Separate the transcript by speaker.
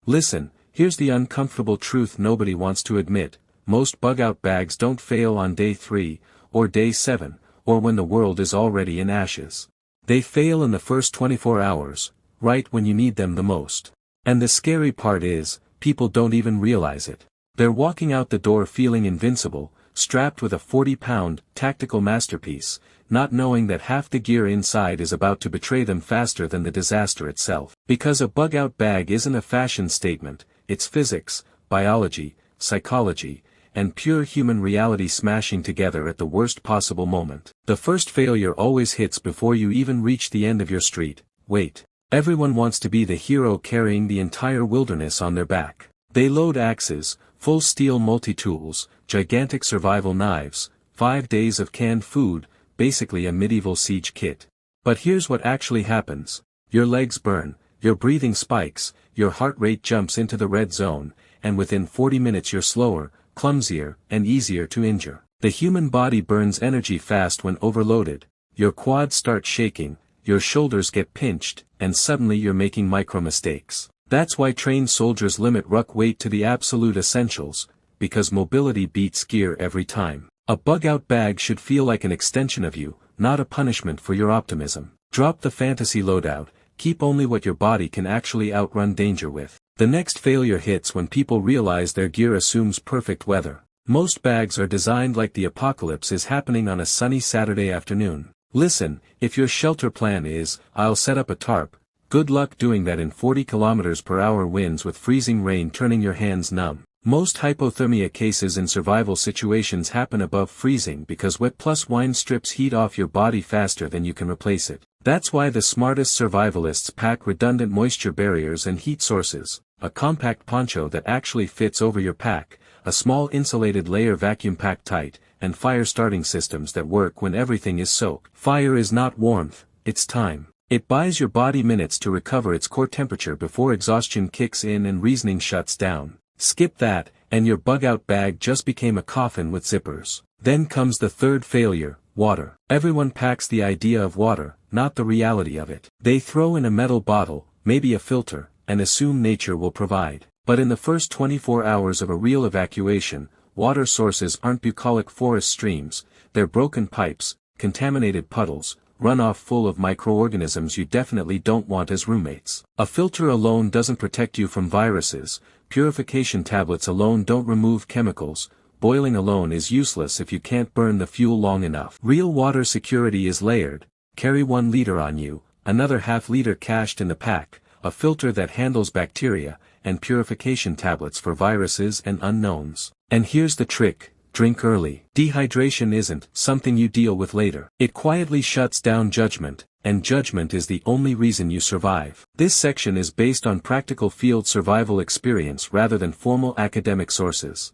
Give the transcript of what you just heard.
Speaker 1: Listen, here's the uncomfortable truth nobody wants to admit: most bug-out bags don't fail on day 3, or day 7, or when the world is already in ashes. They fail in the first 24 hours, right when you need them the most. And the scary part is, people don't even realize it. They're walking out the door feeling invincible, strapped with a 40-pound, tactical masterpiece, not knowing that half the gear inside is about to betray them faster than the disaster itself. Because a bug-out bag isn't a fashion statement, it's physics, biology, psychology, and pure human reality smashing together at the worst possible moment. The first failure always hits before you even reach the end of your street. Wait. Everyone wants to be the hero carrying the entire wilderness on their back. They load axes, full steel multi-tools, gigantic survival knives, 5 days of canned food, basically a medieval siege kit. But here's what actually happens. Your legs burn, your breathing spikes, your heart rate jumps into the red zone, and within 40 minutes you're slower, clumsier, and easier to injure. The human body burns energy fast when overloaded. Your quads start shaking, your shoulders get pinched, and suddenly you're making micro mistakes. That's why trained soldiers limit ruck weight to the absolute essentials, because mobility beats gear every time. A bug-out bag should feel like an extension of you, not a punishment for your optimism. Drop the fantasy loadout, keep only what your body can actually outrun danger with. The next failure hits when people realize their gear assumes perfect weather. Most bags are designed like the apocalypse is happening on a sunny Saturday afternoon. Listen, if your shelter plan is, "I'll set up a tarp," good luck doing that in 40 km/h winds with freezing rain turning your hands numb. Most hypothermia cases in survival situations happen above freezing because wet plus wine strips heat off your body faster than you can replace it. That's why the smartest survivalists pack redundant moisture barriers and heat sources, a compact poncho that actually fits over your pack, a small insulated layer vacuum packed tight, and fire starting systems that work when everything is soaked. Fire is not warmth, it's time. It buys your body minutes to recover its core temperature before exhaustion kicks in and reasoning shuts down. Skip that, and your bug-out bag just became a coffin with zippers. Then comes the third failure: water. Everyone packs the idea of water, not the reality of it. They throw in a metal bottle, maybe a filter, and assume nature will provide. But in the first 24 hours of a real evacuation, water sources aren't bucolic forest streams, they're broken pipes, contaminated puddles, runoff full of microorganisms you definitely don't want as roommates. A filter alone doesn't protect you from viruses, purification tablets alone don't remove chemicals, boiling alone is useless if you can't burn the fuel long enough. Real water security is layered: carry 1 liter on you, another ½ liter cached in the pack, a filter that handles bacteria, and purification tablets for viruses and unknowns. And here's the trick: drink early. Dehydration isn't something you deal with later. It quietly shuts down judgment, and judgment is the only reason you survive. This section is based on practical field survival experience rather than formal academic sources.